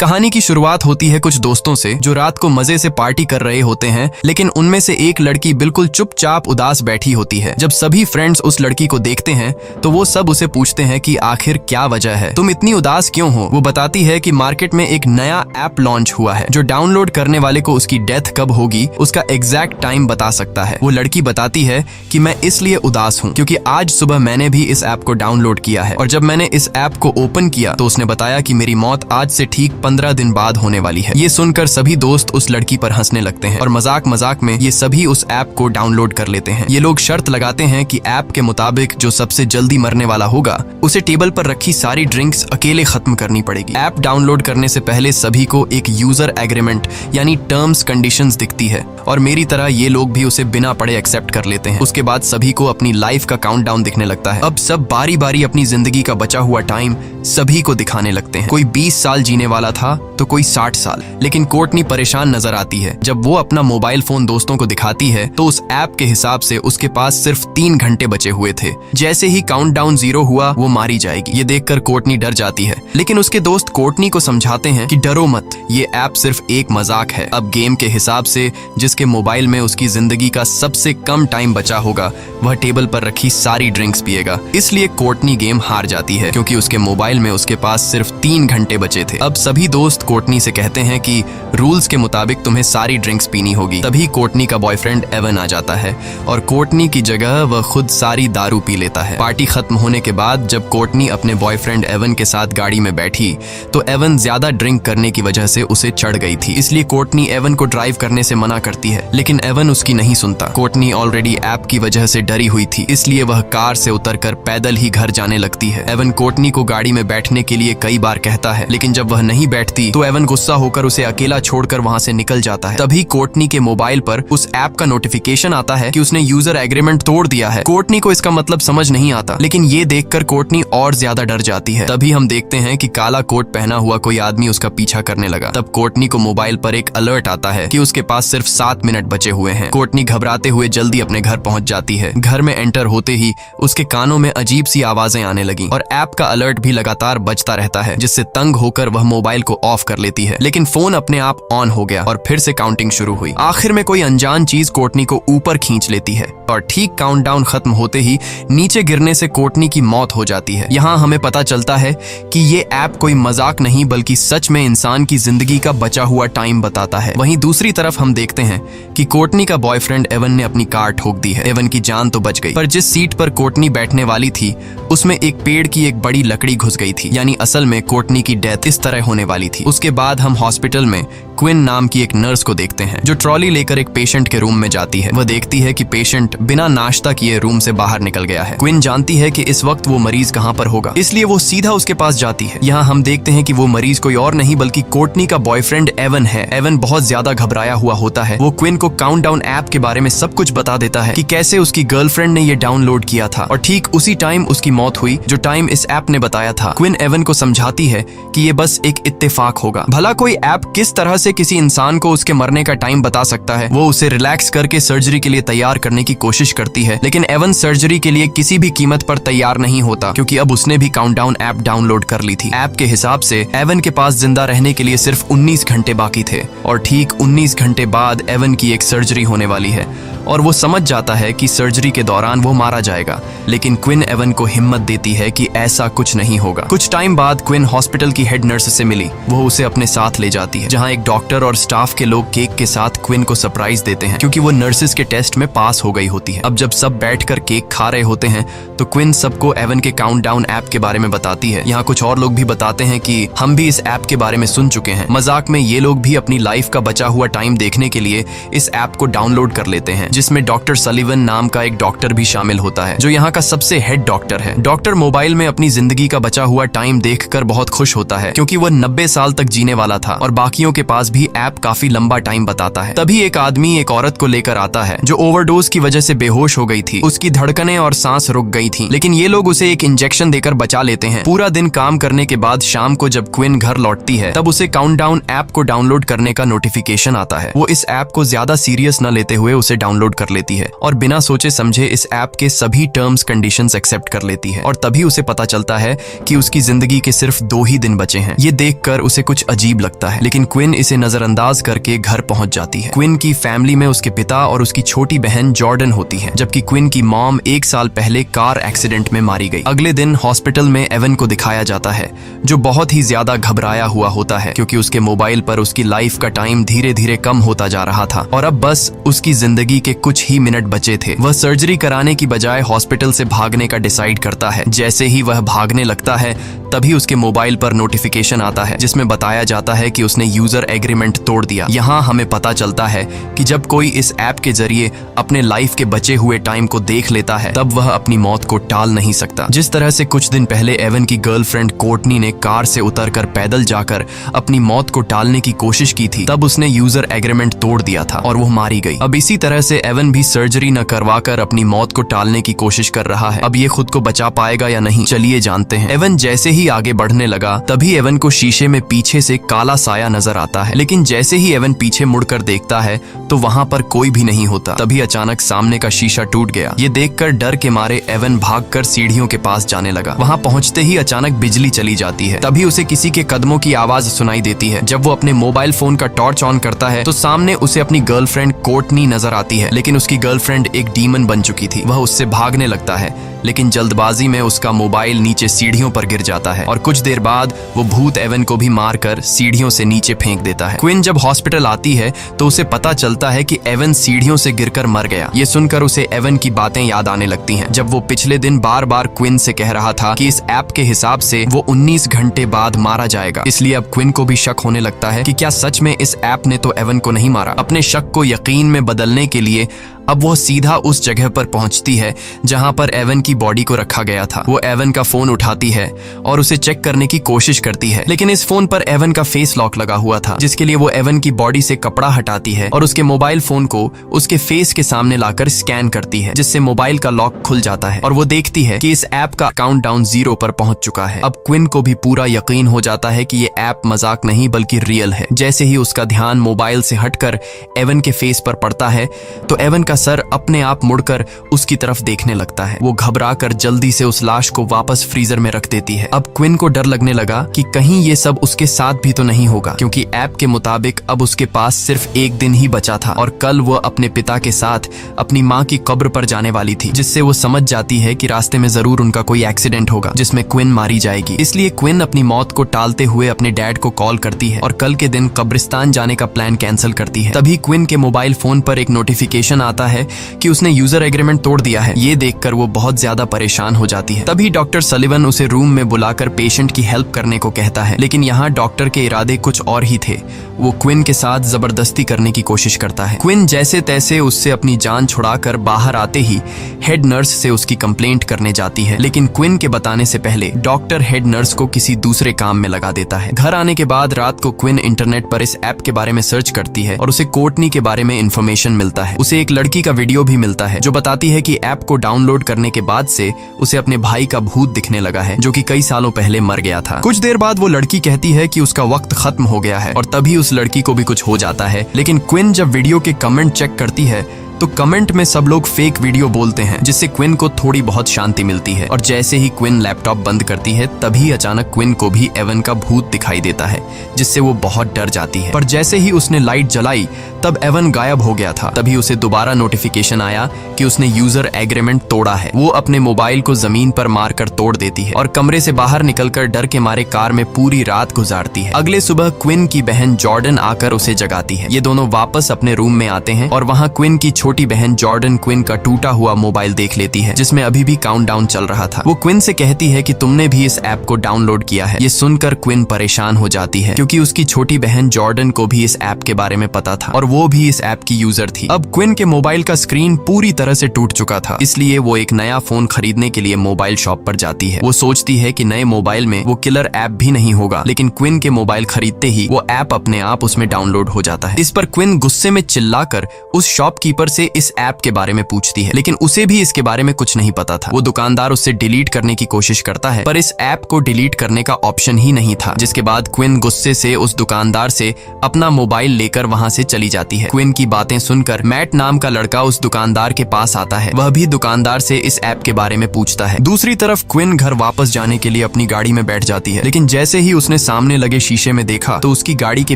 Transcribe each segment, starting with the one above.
कहानी की शुरुआत होती है कुछ दोस्तों से जो रात को मजे से पार्टी कर रहे होते हैं, लेकिन उनमें से एक लड़की बिल्कुल चुपचाप उदास बैठी होती है। जब सभी फ्रेंड्स उस लड़की को देखते हैं तो वो सब उसे पूछते हैं कि आखिर क्या वजह है, तुम इतनी उदास क्यों हो। वो बताती है कि मार्केट में एक नया ऐप लॉन्च हुआ है जो डाउनलोड करने वाले को उसकी डेथ कब होगी उसका एग्जैक्ट टाइम बता सकता है। वो लड़की बताती है कि मैं इसलिए उदास हूँ क्योंकि आज सुबह मैंने भी इस ऐप को डाउनलोड किया है और जब मैंने इस ऐप को ओपन किया तो उसने बताया कि मेरी मौत आज से ठीक 15 दिन बाद होने वाली है। ये सुनकर सभी दोस्त उस लड़की पर हंसने लगते हैं और मजाक मजाक में ये सभी उस ऐप को डाउनलोड कर लेते हैं। ये लोग शर्त लगाते हैं कि ऐप के मुताबिक जो सबसे जल्दी मरने वाला होगा उसे टेबल पर रखी सारी ड्रिंक्स अकेले खत्म करनी पड़ेगी। ऐप डाउनलोड करने से पहले सभी को एक यूजर एग्रीमेंट यानी टर्म्स कंडीशंस दिखती है और मेरी तरह ये लोग भी उसे बिना पढ़े एक्सेप्ट कर लेते हैं। उसके बाद सभी को अपनी लाइफ का काउंटडाउन दिखने लगता है। अब सब बारी बारी अपनी जिंदगी का बचा हुआ टाइम सभी को दिखाने लगते हैं। कोई 20 साल जीने वाला था तो कोई 60 साल। लेकिन कोर्टनी परेशान नजर आती है। जब वो अपना मोबाइल फोन दोस्तों को दिखाती है तो उस ऐप के हिसाब से उसके पास सिर्फ 3 घंटे बचे हुए थे। जैसे ही काउंटडाउन 0 हुआ वो मारी जाएगी। ये देखकर कोर्टनी डर जाती है, लेकिन उसके दोस्त कोर्टनी को समझाते हैं कि डरो मत, ये ऐप सिर्फ एक मजाक है। अब गेम के हिसाब से जिसके मोबाइल में उसकी जिंदगी का सबसे कम टाइम बचा होगा वह टेबल पर रखी सारी ड्रिंक्स पिएगा। इसलिए कोर्टनी गेम हार जाती है क्योंकि उसके मोबाइल में उसके पास सिर्फ 3 घंटे बचे थे। अब सभी दोस्त कोर्टनी से कहते हैं कि रूल्स के मुताबिक तुम्हें सारी ड्रिंक्स पीनी होगी। तभी कोर्टनी का बॉयफ्रेंड एवन आ जाता है और कोर्टनी की जगह वह खुद सारी दारू पी लेता है। पार्टी खत्म होने के बाद जब कोर्टनी अपने बॉयफ्रेंड एवन के साथ गाड़ी में बैठी तो एवन ज्यादा ड्रिंक करने की वजह से उसे चढ़ गई थी। इसलिए कोर्टनी एवन को ड्राइव करने से मना करती है, लेकिन एवन उसकी नहीं सुनता। कोर्टनी ऑलरेडी ऐप की वजह से डरी हुई थी, इसलिए वह कार से उतरकर पैदल ही घर जाने लगती है। एवन कोर्टनी को गाड़ी में बैठने के लिए कई बार कहता है, लेकिन जब वह नहीं बैठती तो एवन गुस्सा होकर उसे अकेला छोड़कर वहां से निकल जाता है। तभी कोर्टनी के मोबाइल पर उस ऐप का नोटिफिकेशन आता है कि उसने यूजर एग्रीमेंट तोड़ दिया है। कोर्टनी को इसका मतलब समझ नहीं आता, लेकिन ये देखकर कोर्टनी और ज्यादा डर जाती है। तभी हम देखते हैं कि काला कोट पहना हुआ कोई आदमी उसका पीछा करने लगा। तब कोर्टनी को मोबाइल पर एक अलर्ट आता है कि उसके पास सिर्फ 7 मिनट बचे हुए हैं। कोर्टनी घबराते हुए जल्दी अपने घर पहुंच जाती है। घर में एंटर होते ही उसके कानों में अजीब सी आवाजें आने लगी और ऐप का अलर्ट भी लगातार बजता रहता है, जिससे तंग होकर वह मोबाइल को ऑफ कर लेती है। लेकिन फोन अपने आप ऑन हो गया और फिर से काउंटिंग शुरू हुई। आखिर में कोई अनजान चीज कोर्टनी को ऊपर खींच लेती है और ठीक काउंटडाउन खत्म होते ही नीचे गिरने से कोर्टनी की मौत हो जाती है। यहाँ हमें पता चलता है कि ये ऐप कोई मजाक नहीं बल्कि सच में इंसान की जिंदगी का बचा हुआ टाइम बताता है। वहीं दूसरी तरफ हम देखते हैं कि कोर्टनी का बॉयफ्रेंड एवन ने अपनी कार ठोक दी है। एवन की जान तो बच गई, पर जिस सीट पर कोर्टनी बैठने वाली थी उसमें एक पेड़ की एक बड़ी लकड़ी घुस गई थी, यानी असल में कोर्टनी की डेथ इस तरह होने वाली थी। उसके बाद हम हॉस्पिटल में क्विन नाम की एक नर्स को देखते हैं जो ट्रॉली लेकर एक पेशेंट के रूम में जाती है। वह देखती है कि पेशेंट बिना नाश्ता किए रूम से बाहर निकल गया है। क्विन जानती है कि इस वक्त वो मरीज कहाँ पर होगा, इसलिए वो सीधा उसके पास जाती है। यहाँ हम देखते हैं कि वो मरीज कोई और नहीं बल्कि कोर्टनी का बॉयफ्रेंड एवन है। एवन बहुत ज्यादा घबराया हुआ होता है। वो क्विन को काउंटडाउन ऐप के बारे में सब कुछ बता देता है कि कैसे उसकी गर्लफ्रेंड ने ये डाउनलोड किया था और ठीक उसी टाइम उसकी मौत हुई जो टाइम इस ऐप ने बताया था। क्विन एवन को समझाती है कि ये बस एक इत्तेफाक होगा। भला कोई ऐप किस तरह से किसी इंसान को उसके मरने का टाइम बता सकता है। वो उसे रिलैक्स करके सर्जरी के लिए तैयार करने की कोशिश करती है, लेकिन एवन सर्जरी के लिए किसी भी कीमत पर तैयार नहीं होता क्योंकि अब उसने भी काउंटडाउन ऐप डाउनलोड कर ली थी। ऐप के हिसाब से एवन के पास जिंदा रहने के लिए सिर्फ 19 घंटे बाकी थे और ठीक 19 घंटे बाद एवन की एक सर्जरी होने वाली है और वो समझ जाता है कि सर्जरी के दौरान वो मारा जाएगा। लेकिन क्विन एवन को हिम्मत देती है कि ऐसा कुछ नहीं होगा। कुछ टाइम बाद क्विन हॉस्पिटल की हेड नर्स से मिली। वो उसे अपने साथ ले जाती है, जहाँ एक डॉक्टर और स्टाफ के लोग केक के साथ क्विन को सरप्राइज देते हैं क्योंकि वो नर्सेस के टेस्ट में पास हो गई होती है। अब जब सब बैठकर केक खा रहे होते हैं तो क्विन सबको एवन के काउंटडाउन ऐप के बारे में बताती है। यहाँ कुछ और लोग भी बताते हैं कि हम भी इस ऐप के बारे में सुन चुके हैं। मजाक में ये लोग भी अपनी लाइफ का बचा हुआ टाइम देखने के लिए इस ऐप को डाउनलोड कर लेते हैं, जिसमें डॉक्टर सलीवन नाम का एक डॉक्टर भी शामिल होता है जो यहाँ का सबसे हेड डॉक्टर है। डॉक्टर मोबाइल में अपनी जिंदगी का बचा हुआ टाइम देखकर बहुत खुश होता है क्योंकि वह 90 साल तक जीने वाला था और बाकियों के पास भी ऐप काफी लंबा टाइम बताता है। तभी एक आदमी एक औरत को लेकर आता है जो ओवरडोज की वजह से बेहोश हो गई थी। उसकी धड़कनें और सांस रुक गई थी, लेकिन ये लोग उसे एक इंजेक्शन देकर बचा लेते हैं। पूरा दिन काम करने के बाद शाम को जब क्विन घर लौटती है तब उसे काउंटडाउन ऐप को डाउनलोड करने का नोटिफिकेशन आता है। वो इस ऐप को ज्यादा सीरियस न लेते हुए उसे डाउनलोड कर लेती है और बिना सोचे समझे इस ऐप के सभी टर्म्स कंडीशंस एक्सेप्ट कर लेती है। और तभी उसे पता चलता है कि उसकी जिंदगी के सिर्फ 2 ही दिन बचे हैं। ये देखकर उसे कुछ अजीब लगता है, लेकिन क्विन इसे नजरअंदाज करके घर पहुंच जाती है। क्विन की फैमिली में उसके पिता और उसकी छोटी बहन जॉर्डन होती है, जबकि क्विन की मॉम 1 साल पहले कार एक्सीडेंट में मारी गई। अगले दिन हॉस्पिटल में एवन को दिखाया जाता है, जो बहुत ही ज्यादा घबराया हुआ होता है क्योंकि उसके मोबाइल पर उसकी लाइफ का टाइम धीरे धीरे कम होता जा रहा था और अब बस उसकी जिंदगी के कुछ ही मिनट बचे थे। वह सर्जरी कराने की बजाय हॉस्पिटल से भागने का डिसाइड करता है। जैसे ही वह भागने लगता है तभी उसके मोबाइल पर नोटिफिकेशन आता है जिसमें बताया जाता है कि उसने यूजर एग्रीमेंट तोड़ दिया। यहाँ हमें पता चलता है कि जब कोई इस ऐप के जरिए अपने लाइफ के बचे हुए टाइम को देख लेता है तब वह अपनी मौत को टाल नहीं सकता। जिस तरह से कुछ दिन पहले एवन की गर्लफ्रेंड कोर्टनी ने कार से उतरकर पैदल जाकर अपनी मौत को टालने की कोशिश की थी, तब उसने यूजर एग्रीमेंट तोड़ दिया था और वो मारी गई। अब इसी तरह से एवन भी सर्जरी न करवाकर अपनी मौत को टालने की कोशिश कर रहा है। अब ये खुद को बचा पाएगा या नहीं, चलिए जानते हैं। एवन जैसे ही आगे बढ़ने लगा तभी एवन को शीशे में पीछे से काला साया नजर आता है, लेकिन जैसे ही एवन पीछे मुड़कर देखता है तो वहां पर कोई भी नहीं होता। तभी अचानक सामने का शीशा टूट गया। ये देखकर डर के मारे एवन भागकर सीढ़ियों के पास जाने लगा। वहां पहुंचते ही अचानक बिजली चली जाती है। तभी उसे किसी के कदमों की आवाज सुनाई देती है। जब वो अपने मोबाइल फोन का टॉर्च ऑन करता है तो सामने उसे अपनी गर्लफ्रेंड कोर्टनी नजर आती है, लेकिन उसकी गर्लफ्रेंड एक डीमन बन चुकी थी। वह उससे भागने लगता है, लेकिन जल्दबाजी में उसका मोबाइल नीचे सीढ़ियों पर गिर जाता है और कुछ देर बाद वो भूत एवन को भी मारकर सीढ़ियों से नीचे फेंक देता है। क्विन जब हॉस्पिटल आती है तो उसे पता चलता है कि एवन सीढ़ियों से गिरकर मर गया। ये सुनकर उसे एवन की बातें याद आने लगती हैं, जब वो पिछले दिन बार बार क्विन से कह रहा था कि इस ऐप के हिसाब से वो 19 घंटे बाद मारा जाएगा। इसलिए अब क्विन को भी शक होने लगता है कि क्या सच में इस ऐप ने तो एवन को नहीं मारा। अपने शक को यकीन में बदलने के लिए अब वो सीधा उस जगह पर पहुंचती है जहां पर एवन की बॉडी को रखा गया था। वो एवन का फोन उठाती है और उसे चेक करने की कोशिश करती है, लेकिन इस फोन पर एवन का फेस लॉक लगा हुआ था, जिसके लिए वो एवन की बॉडी से कपड़ा हटाती है और उसके मोबाइल फोन को उसके फेस के सामने लाकर स्कैन करती है, जिससे मोबाइल का लॉक खुल जाता है और वो देखती है कि इस ऐप का काउंटडाउन 0 पर पहुंच चुका है। अब क्विन को भी पूरा यकीन हो जाता है कि ये ऐप मजाक नहीं बल्कि रियल है। जैसे ही उसका ध्यान मोबाइल से हटकर एवन के फेस पर पड़ता है तो एवन सर अपने आप मुड़कर उसकी तरफ देखने लगता है। वो घबराकर जल्दी से उस लाश को वापस फ्रीजर में रख देती है। अब क्विन को डर लगने लगा कि कहीं ये सब उसके साथ भी तो नहीं होगा, क्योंकि ऐप के मुताबिक अब उसके पास सिर्फ 1 दिन ही बचा था और कल वो अपने पिता के साथ अपनी माँ की कब्र पर जाने वाली थी, जिससे वो समझ जाती है कि रास्ते में जरूर उनका कोई एक्सीडेंट होगा जिसमें क्विन मारी जाएगी। इसलिए क्विन अपनी मौत को टालते हुए अपने डैड को कॉल करती है और कल के दिन कब्रिस्तान जाने का प्लान कैंसिल करती है। तभी क्विन के मोबाइल फोन पर एक नोटिफिकेशन आता है कि उसने यूजर एग्रीमेंट तोड़ दिया है। ये देखकर वो बहुत ज्यादा परेशान हो जाती है। तभी डॉक्टर सलिवन उसे रूम में बुलाकर पेशेंट की हेल्प करने को कहता है, लेकिन यहाँ डॉक्टर के इरादे कुछ और ही थे। वो क्विन के साथ जबरदस्ती करने की कोशिश करता है। क्विन जैसे तैसे उससे अपनी जान छुड़ाकर बाहर आते ही हेड नर्स से उसकी कंप्लेंट करने जाती है, लेकिन क्विन के बताने से पहले डॉक्टर हेड नर्स को किसी दूसरे काम में लगा देता है। घर आने के बाद रात को क्विन इंटरनेट पर इस ऐप के बारे में सर्च करती है और उसे कोर्टनी के बारे में इंफॉर्मेशन मिलता है। उसे एक लड़की का वीडियो भी मिलता है जो बताती है कि ऐप को डाउनलोड करने के बाद से उसे अपने भाई का भूत दिखने लगा है, जो कि कई सालों पहले मर गया था। कुछ देर बाद वो लड़की कहती है कि उसका वक्त खत्म हो गया है और तभी उस लड़की को भी कुछ हो जाता है। लेकिन क्विन जब वीडियो के कमेंट चेक करती है तो कमेंट में सब लोग फेक वीडियो बोलते हैं, जिससे क्विन को थोड़ी बहुत शांति मिलती है। और जैसे ही क्विन लैपटॉप बंद करती है तभी अचानक क्विन को भी एवन का भूत दिखाई देता है, जिससे वो बहुत डर जाती है। पर जैसे ही उसने लाइट जलाई तब एवन गायब हो गया था। तभी उसे दोबारा नोटिफिकेशन आया कि उसने यूजर एग्रीमेंट तोड़ा है। वो अपने मोबाइल को जमीन पर मारकर तोड़ देती है और कमरे से बाहर निकलकर डर के मारे कार में पूरी रात गुजारती है। अगले सुबह क्विन की बहन जॉर्डन आकर उसे जगाती है। ये दोनों वापस अपने रूम में आते हैं और वहाँ क्विन की छोटी बहन जॉर्डन क्विन का टूटा हुआ मोबाइल देख लेती है, जिसमें अभी भी काउंटडाउन चल रहा था। वो क्विन से कहती है कि तुमने भी इस ऐप को डाउनलोड किया है। ये सुनकर क्विन परेशान हो जाती है, क्योंकि उसकी छोटी बहन जॉर्डन को भी इस ऐप के बारे में पता था और वो भी इस ऐप की यूजर थी। अब क्विन के मोबाइल का स्क्रीन पूरी तरह से टूट चुका था, इसलिए वो एक नया फोन खरीदने के लिए मोबाइल शॉप पर जाती है। वो सोचती है कि नए मोबाइल में वो किलर ऐप भी नहीं होगा, लेकिन क्विन के मोबाइल खरीदते ही वो ऐप अपने आप उसमें डाउनलोड हो जाता है। इस पर क्विन गुस्से में चिल्लाकर उस शॉपकीपर से इस ऐप के बारे में पूछती है, लेकिन उसे भी इसके बारे में कुछ नहीं पता था। वो दुकानदार उससे डिलीट करने की कोशिश करता है, पर इस ऐप को डिलीट करने का ऑप्शन ही नहीं था। जिसके बाद क्विन गुस्से से उस दुकानदार से अपना मोबाइल लेकर वहां से चली जाती है। क्विन की बातें सुनकर मैट नाम का लड़का उस दुकानदार के पास आता है। वह भी दुकानदार से इस ऐप के बारे में पूछता है। दूसरी तरफ क्विन घर वापस जाने के लिए अपनी गाड़ी में बैठ जाती है, लेकिन जैसे ही उसने सामने लगे शीशे में देखा तो उसकी गाड़ी के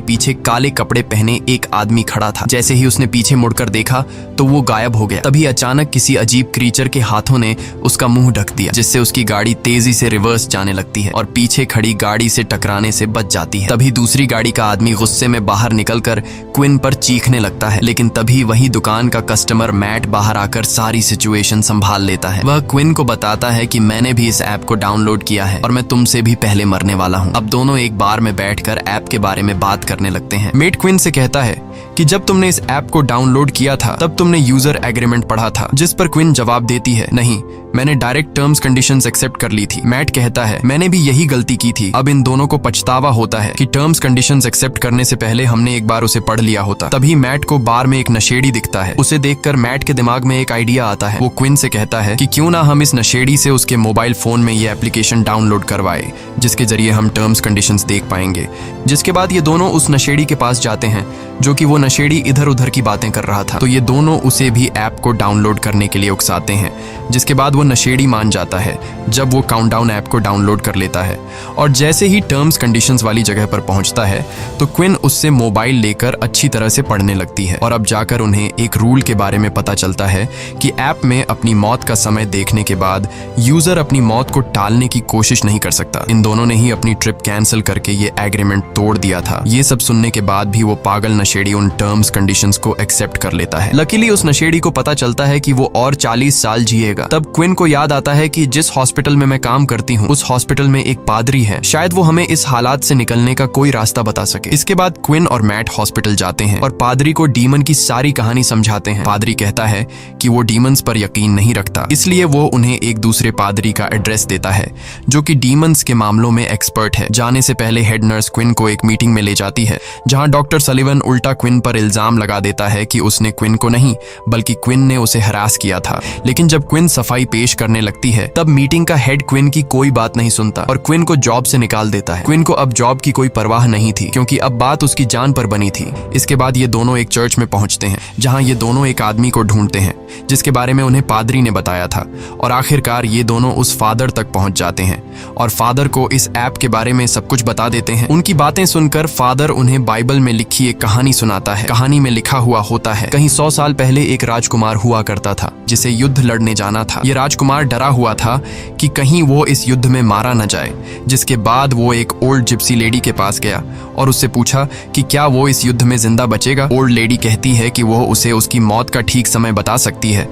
पीछे काले कपड़े पहने एक आदमी खड़ा था। जैसे ही उसने पीछे मुड़कर देखा तो वो गायब हो गया। तभी अचानक किसी अजीब क्रीचर के हाथों ने उसका मुंह ढक दिया, जिससे उसकी गाड़ी तेजी से रिवर्स जाने लगती है और पीछे खड़ी गाड़ी से टकराने से बच जाती है। तभी दूसरी गाड़ी का आदमी गुस्से में बाहर निकलकर क्विन पर चीखने लगता है, लेकिन तभी वही दुकान का कस्टमर मैट बाहर आकर सारी सिचुएशन संभाल लेता है। वह क्विन को बताता है कि मैंने भी इस ऐप को डाउनलोड किया है और मैं तुमसे भी पहले मरने वाला हूँ। अब दोनों एक बार में बैठकर ऐप के बारे में बात करने लगते हैं। मेट क्विन से कहता है कि जब तुमने इस ऐप को डाउनलोड किया था तब तुमने यूजर एग्रीमेंट पढ़ा था, जिस पर क्विन जवाब देती है, नहीं, मैंने डायरेक्ट टर्म्स कंडीशंस एक्सेप्ट कर ली थी। मैट कहता है, मैंने भी यही गलती की थी। अब इन दोनों को पछतावा होता है कि टर्म्स कंडीशंस एक्सेप्ट करने से पहले हमने एक बार उसे पढ़ लिया होता। तभी मैट को बार में एक नशेड़ी दिखता है। उसे देखकर मैट के दिमाग में एक आइडिया आता है। वो क्विन से कहता है कि क्यों ना हम इस नशेड़ी से उसके मोबाइल फोन में ये एप्लीकेशन डाउनलोड करवाए, जिसके जरिए हम टर्म्स कंडीशंस देख पाएंगे। जिसके बाद ये दोनों उस नशेड़ी के पास जाते हैं, जो कि वो नशेड़ी इधर उधर की बातें कर रहा था। तो ये दोनों उसे भी ऐप को डाउनलोड करने के लिए उकसाते हैं, जिसके बाद वो नशेड़ी मान जाता है जब वो काउंटडाउन ऐप को डाउनलोड कर लेता है। और जैसे ही टर्म्स कंडीशंस वाली जगह पर पहुंचता है तो क्विन उससे मोबाइल लेकर अच्छी तरह से पढ़ने लगती है और अब जाकर उन्हें एक रूल के बारे में पता चलता है कि ऐप में अपनी मौत का समय देखने के बाद यूजर अपनी मौत को टालने की कोशिश नहीं कर सकता। इन दोनों ने ही अपनी ट्रिप कैंसिल करके ये एग्रीमेंट तोड़ दिया था। ये सब सुनने के बाद भी वो पागल नशेड़ी उन टर्म्स कंडीशंस को एक्सेप्ट कर लेता है। लकीली उस नशेड़ी को पता चलता है कि वो और 40 साल जिएगा। तब क्विन को याद आता है कि जिस हॉस्पिटल में मैं काम करती हूँ उस हॉस्पिटल में एक पादरी है, शायद वो हमें इस हालात से निकलने का कोई रास्ता बता सके। इसके बाद क्विन और मैट हॉस्पिटल जाते हैं और पादरी को डीमन की सारी कहानी समझाते हैं। पादरी कहता है कि वो डीमंस पर यकीन नहीं रखता, इसलिए वो उन्हें एक दूसरे पादरी का एड्रेस देता है जो कि डीमंस के मामलों में एक्सपर्ट है। जाने से पहले हेड नर्स क्विन को एक मीटिंग में ले जाती है, जहां डॉक्टर सलिवन उल्टा क्विन पर इल्जाम लगा देता है कि उसने क्विन को नहीं बल्कि क्विन ने उसे हरास किया था। लेकिन जब क्विन सफाई पेश करने लगती है तब मीटिंग का हेड क्विन की कोई बात नहीं सुनता और क्विन को जॉब से निकाल देता है। क्विन को अब जॉब की कोई परवाह नहीं थी, क्योंकि अब बात उसकी जान पर बनी थी। इसके बाद ये दोनों एक चर्च में पहुंचते हैं, जहां ये दोनों एक आदमी को ढूंढते हैं जिसके बारे में उन्हें पादरी ने बताया था। और आखिरकार ये दोनों उस फादर तक पहुंच जाते हैं और फादर को इस ऐप के बारे में सब कुछ बता देते हैं। उनकी बातें सुनकर फादर उन्हें बाइबल में लिखी एक कहानी सुनाता है। कहानी में लिखा हुआ होता है, कहीं 100 साल पहले एक राजकुमार हुआ करता था जिसे युद्ध लड़ने जाना था। ये राजकुमार डरा हुआ था कि कहीं वो इस युद्ध में मारा न जाए। जिसके बाद वो एक ओल्ड जिप्सी लेडी के पास गया और उससे पूछा कि क्या वो इस युद्ध में जिंदा बचेगा। ओल्ड लेडी कहती है कि वो उसे उसकी मौत का ठीक समय बता सकती है,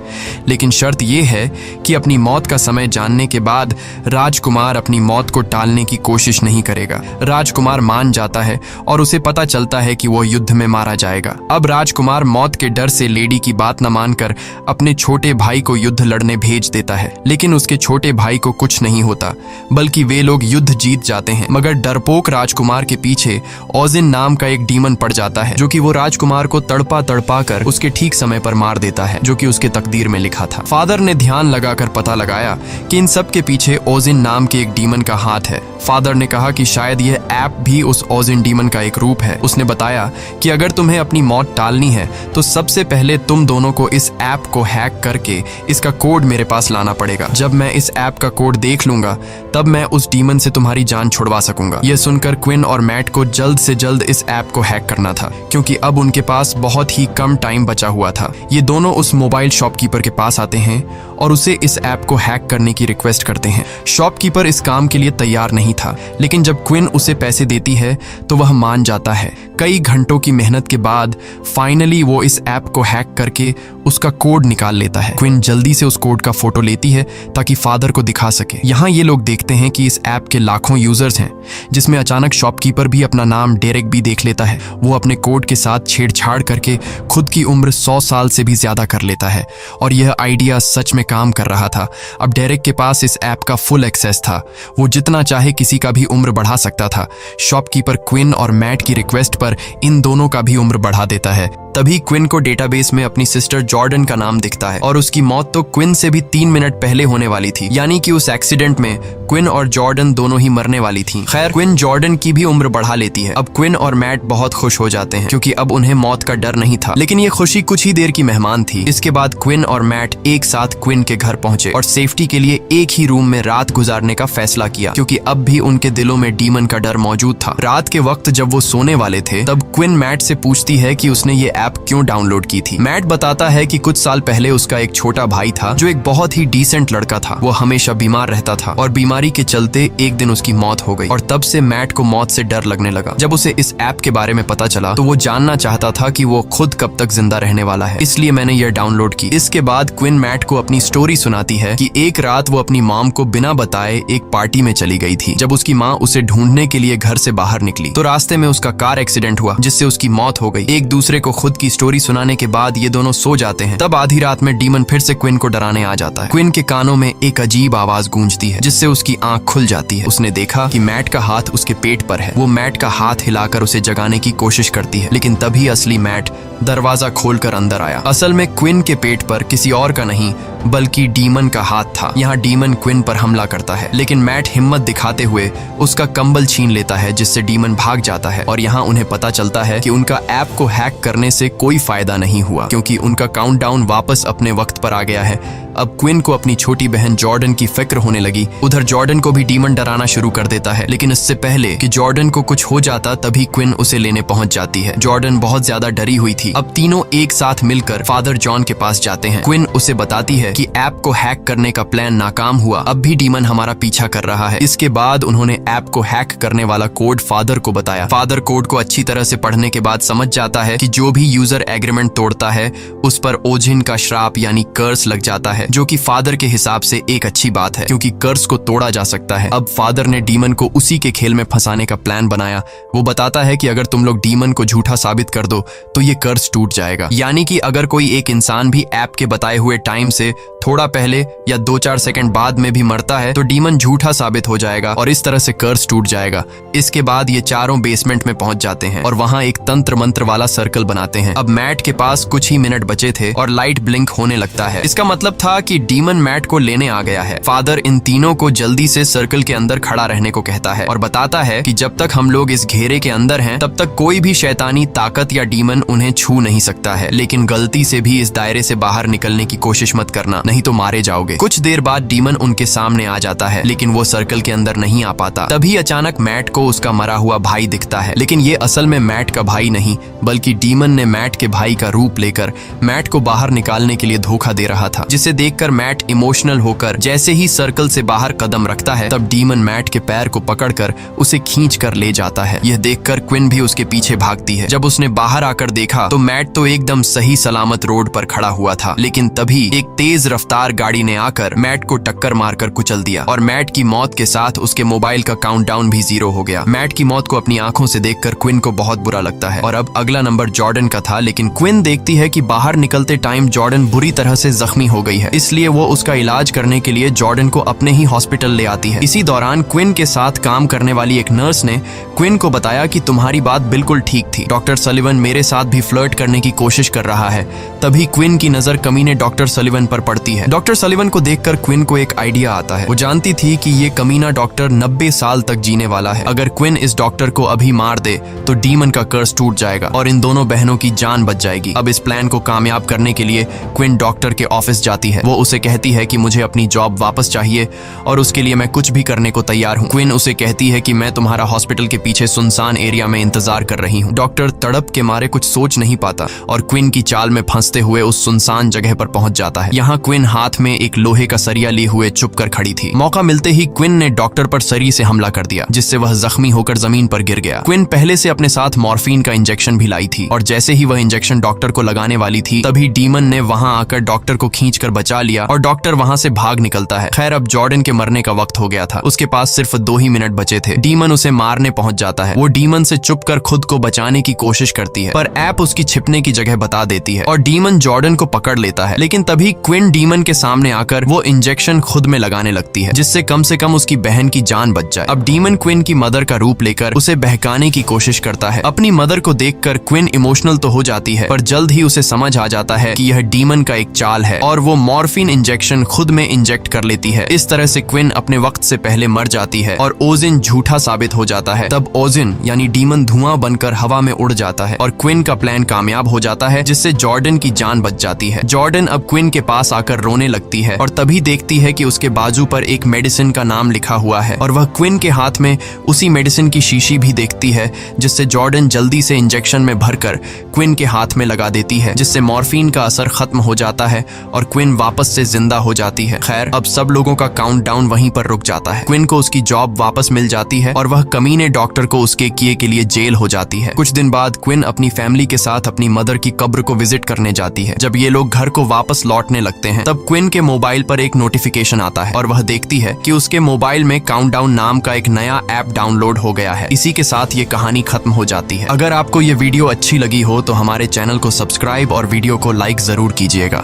लेकिन शर्त ये है कि अपनी मौत का समय जानने के बाद राजकुमार अपनी मौत को टालने की कोशिश नहीं करेगा। राजकुमार मान जाता है और उसे पता चलता है कि वो युद्ध में मारा जाएगा। अब राजकुमार मौत के डर से लेडी की बात न मानकर अपने छोटे भाई को युद्ध लड़ने भेज देता है, लेकिन उसके छोटे भाई को कुछ नहीं होता, बल्कि वे लोग युद्ध जीत जाते हैं। मगर डरपोक राजकुमार के पीछे ओजिन नाम का एक डीमन पड़ जाता है, जो कि वो राजकुमार को तड़पा तड़पा कर उसके ठीक समय पर मार देता है, जो कि उसके तकदीर में लिखा था। फादर ने ध्यान लगाकर पता लगाया कि इन सब के पीछे ओजिन नाम के एक डीमन का हाथ है। फादर ने कहा कि शायद यह ऐप भी उस ओजिन डीमन का एक रूप है। उसने बताया कि अगर तुम्हें अपनी मौत टालनी है तो सबसे पहले तुम दोनों को इस ऐप को हैक करके इसका कोड मेरे पास लाना पड़ेगा। जब मैं इस ऐप का कोड देख लूंगा तब मैं उस डीमन से तुम्हारी जान छुड़वा सकूंगा। यह सुनकर क्विन और मैट को जल्द से जल्द इस ऐप को हैक करना था, क्योंकि अब उनके पास बहुत ही कम टाइम बचा हुआ था। ये दोनों उस मोबाइल शॉपकीपर के पास आते हैं और उसे इस ऐप को हैक करने की रिक्वेस्ट करते हैं। शॉपकीपर इस काम के लिए तैयार नहीं था, लेकिन जब क्विन उसे पैसे देती है तो वह मान जाता है। कई घंटों की मेहनत के बाद फाइनली वो इस ऐप को हैक करके उसका कोड निकाल लेता है। क्विन जल्दी से उस कोड का फोटो लेती है ताकि फादर को दिखा सके। यहाँ ये लोग देखते हैं कि इस ऐप के लाखों यूजर्स हैं, जिसमें अचानक शॉपकीपर भी अपना नाम डेरेक भी देख लेता है। वो अपने कोड के साथ छेड़छाड़ करके खुद की उम्र 100 साल से भी ज्यादा कर लेता है और यह आइडिया सच में काम कर रहा था। अब डेरेक के पास इस ऐप का फुल एक्सेस था, वो जितना चाहे किसी का भी उम्र बढ़ा सकता था। शॉपकीपर क्विन और मैट की रिक्वेस्ट पर इन दोनों का भी उम्र बढ़ा देता है। तभी क्विन को डेटाबेस में अपनी सिस्टर जॉर्डन का नाम दिखता है और उसकी मौत तो क्विन से भी 3 मिनट पहले होने वाली थी, यानी कि उस एक्सीडेंट में क्विन और जॉर्डन दोनों ही मरने वाली थी। खैर, क्विन जॉर्डन की भी उम्र बढ़ा लेती है। अब क्विन और मैट बहुत खुश हो जाते हैं क्योंकि अब उन्हें मौत का डर नहीं था, लेकिन ये खुशी कुछ ही देर की मेहमान थी। इसके बाद क्विन और मैट एक साथ क्विन के घर पहुंचे और सेफ्टी के लिए एक ही रूम में रात गुजारने का फैसला किया, क्योंकि अब भी उनके दिलों में डीमन का डर मौजूद था। रात के वक्त जब वो सोने वाले थे तब क्विन मैट से पूछती है कि उसने ये ऐप क्यों डाउनलोड की थी। मैट बताता है कि कुछ साल पहले उसका एक छोटा भाई था जो एक बहुत ही डिसेंट लड़का था। वो हमेशा बीमार रहता था और बीमारी के चलते एक दिन उसकी मौत हो गई और तब से मैट को मौत से डर लगने लगा। जब उसे इस ऐप के बारे में पता चला तो वो जानना चाहता था कि वो खुद कब तक जिंदा रहने वाला है, इसलिए मैंने यह डाउनलोड की। इसके बाद क्विन मैट को अपनी स्टोरी सुनाती है कि एक रात वो अपनी मॉम को बिना बताए एक पार्टी में चली गई थी। जब उसकी माँ उसे ढूंढने के लिए घर से बाहर निकली तो रास्ते में उसका कार एक्सीडेंट हुआ जिससे उसकी मौत हो गई। एक दूसरे को खुद की स्टोरी सुनाने के बाद ये दोनों सो जाते हैं। तब आधी रात में डीमन फिर से क्विन को डराने आ जाता है। क्विन के कानों में एक अजीब आवाज गूंजती है जिससे उसकी आंख खुल जाती है। उसने देखा कि मैट का हाथ उसके पेट पर है। वो मैट का हाथ हिलाकर उसे जगाने की कोशिश करती है, लेकिन तभी असली मैट दरवाजा खोलकर अंदर आया। असल में क्विन के पेट पर किसी और का नहीं बल्कि डीमन का हाथ था। यहाँ डीमन क्विन पर हमला करता है, लेकिन मैट हिम्मत दिखाते हुए उसका कंबल छीन लेता है जिससे डीमन भाग जाता है। और यहाँ उन्हें पता चलता है कि उनका ऐप को हैक करने से कोई फायदा नहीं हुआ क्योंकि उनका काउंटडाउन वापस अपने वक्त पर आ गया है। अब क्विन को अपनी छोटी बहन जॉर्डन की फिक्र होने लगी। उधर जॉर्डन को भी डीमन डराना शुरू कर देता है, लेकिन इससे पहले कि जॉर्डन को कुछ हो जाता तभी क्विन उसे लेने पहुंच जाती है। जॉर्डन बहुत ज्यादा डरी हुई थी। अब तीनों एक साथ मिलकर फादर जॉन के पास जाते हैं। क्विन उसे बताती है कि ऐप को हैक करने का प्लान नाकाम हुआ, अब भी डीमन हमारा पीछा कर रहा है। इसके बाद उन्होंने ऐप को हैक करने वाला कोड फादर को बताया। फादर कोड को अच्छी तरह से पढ़ने के बाद समझ जाता है कि जो भी यूजर एग्रीमेंट तोड़ता है उस पर ओजिन का श्राप यानी कर्स लग जाता है, जो कि फादर के हिसाब से एक अच्छी बात है क्योंकि कर्स को तोड़ा जा सकता है। अब फादर ने डीमन को उसी के खेल में फंसाने का प्लान बनाया। वो बताता है कि अगर तुम लोग डीमन को झूठा साबित कर दो तो ये कर्स टूट जाएगा, यानी कि अगर कोई एक इंसान भी ऐप के बताए हुए टाइम से थोड़ा पहले या 2-4 सेकंड बाद में भी मरता है तो डीमन झूठा साबित हो जाएगा और इस तरह से कर्स टूट जाएगा। इसके बाद ये चारों बेसमेंट में पहुंच जाते हैं और वहां एक तंत्र मंत्र वाला सर्कल बनाते हैं। अब मैट के पास कुछ ही मिनट बचे थे और लाइट ब्लिंक होने लगता है। इसका मतलब था कि डीमन मैट को लेने आ गया है। फादर इन तीनों को जल्दी से सर्कल के अंदर खड़ा रहने को कहता है और बताता है कि जब तक हम लोग इस घेरे के अंदर हैं तब तक कोई भी शैतानी ताकत या डीमन उन्हें छू नहीं सकता है, लेकिन गलती से भी इस दायरे से बाहर निकलने की कोशिश मत करना, नहीं तो मारे जाओगे। कुछ देर बाद डीमन उनके सामने आ जाता है, लेकिन वो सर्कल के अंदर नहीं आ पाता। तभी अचानक मैट को उसका मरा हुआ भाई दिखता है, लेकिन ये असल में मैट का भाई नहीं बल्कि डीमन ने मैट के भाई का रूप लेकर मैट को बाहर निकालने के लिए धोखा दे रहा था, जिसे देखकर मैट इमोशनल होकर जैसे ही सर्कल से बाहर कदम रखता है तब डीमन मैट के पैर को पकड़कर उसे खींच कर ले जाता है। यह देखकर क्विन भी उसके पीछे भागती है। जब उसने बाहर आकर देखा तो मैट तो एकदम सही सलामत रोड पर खड़ा हुआ था, लेकिन तभी एक तेज रफ्तार गाड़ी ने आकर मैट को टक्कर मारकर कुचल दिया और मैट की मौत के साथ उसके मोबाइल का काउंटडाउन भी 0 हो गया। मैट की मौत को अपनी आंखों से देखकर क्विन को बहुत बुरा लगता है और अब अगला नंबर जॉर्डन का था, लेकिन क्विन देखती है कि बाहर निकलते टाइम जॉर्डन बुरी तरह से जख्मी हो गई है, इसलिए वो उसका इलाज करने के लिए जॉर्डन को अपने ही हॉस्पिटल ले आती है। इसी दौरान क्विन के साथ काम करने वाली एक नर्स ने क्विन को बताया कि तुम्हारी बात बिल्कुल ठीक थी, डॉक्टर सलिवन मेरे साथ भी फ्लर्ट करने की कोशिश कर रहा है। तभी क्विन की नजर कमीने डॉक्टर सलिवन पर पड़ती है। डॉक्टर सलिवन को देखकर क्विन को एक आइडिया आता है। वो जानती थी कि ये कमीना डॉक्टर 90 साल तक जीने वाला है। अगर क्विन इस डॉक्टर को अभी मार दे तो डीमन का कर्स टूट जाएगा और इन दोनों बहनों की जान बच जाएगी। अब इस प्लान को कामयाब करने के लिए क्विन डॉक्टर के ऑफिस जाती है। वो उसे कहती है कि मुझे अपनी जॉब वापस चाहिए और उसके लिए मैं कुछ भी करने को तैयार हूँ। क्विन उसे कहती है कि मैं तुम्हारा हॉस्पिटल के पीछे सुनसान एरिया में इंतजार कर रही हूँ। डॉक्टर तड़प के मारे कुछ सोच नहीं पाता और क्विन की चाल में फंसते हुए उस सुनसान जगह पर पहुंच जाता है। यहाँ क्विन हाथ में एक लोहे का सरिया लिए हुए चुप कर खड़ी थी। मौका मिलते ही क्विन ने डॉक्टर पर सरी से हमला कर दिया, जिससे वह जख्मी होकर जमीन पर गिर गया। क्विन पहले से अपने साथ मॉर्फिन का इंजेक्शन भी लाई थी और जैसे ही वह इंजेक्शन डॉक्टर को लगाने वाली थी तभी डीमन ने वहां आकर डॉक्टर को खींचकर बचा लिया और डॉक्टर वहां से भाग निकलता है। खैर, अब जॉर्डन के मरने का वक्त हो गया था। उसके पास सिर्फ 2 ही मिनट बचे थे। डीमन उसे मारने पहुंच जाता है। वो डीमन से चुपकर खुद को बचाने की कोशिश करती है, पर ऐप उसकी छिपने की जगह बता देती है और डीमन जॉर्डन को पकड़ लेता है। लेकिन तभी क्विन डीमन के सामने आकर वो इंजेक्शन खुद में लगाने लगती है, जिससे कम से कम उसकी बहन की जान बच जाए। अब डीमन क्विन की मदर का रूप लेकर उसे बहकाने की कोशिश करता है। अपनी मदर को देखकर क्विन इमोशनल तो हो जाती है, पर जल्द ही उसे समझ आ जाता है कि यह डीमन का एक चाल है और वो मॉर्फिन इंजेक्शन खुद में इंजेक्ट कर लेती है। इस तरह से क्विन अपने वक्त से पहले मर जाती है और ओजिन झूठा साबित हो जाता है। तब ओजिन यानी डीमन धुआं बनकर हवा में उड़ जाता है और क्विन का प्लान कामयाब हो जाता है, जिससे जॉर्डन की जान बच जाती है। जॉर्डन अब क्विन के पास आकर रोने लगती है और तभी देखती है कि उसके बाजू पर एक मेडिसिन का नाम लिखा हुआ है और वह क्विन के हाथ में उसी मेडिसिन की शीशी भी देखती है, जिससे जॉर्डन जल्दी से इंजेक्शन में भरकर क्विन के हाथ में लगा देती है, जिससे मॉर्फिन का असर खत्म हो जाता है और क्विन वापस से जिंदा हो जाती है। खैर, अब सब लोगों का काउंटडाउन वहीं पर रुक जाता है। क्विन को उसकी जॉब वापस मिल जाती है और वह कमीने डॉक्टर को उसके किए के लिए जेल हो जाती है। कुछ दिन बाद क्विन अपनी फैमिली के साथ अपनी मदर की कब्र को विजिट करने जाती है। जब ये लोग घर को वापस लौटने लगते हैं, तब क्विन के मोबाइल पर एक नोटिफिकेशन आता है और वह देखती है कि उसके मोबाइल में काउंटडाउन नाम का एक नया ऐप डाउनलोड हो गया है। इसी के साथ ये कहानी खत्म हो जाती है। अगर आपको ये वीडियो अच्छी लगी हो तो हमारे चैनल को सब्सक्राइब और वीडियो को लाइक जरूर कीजिएगा।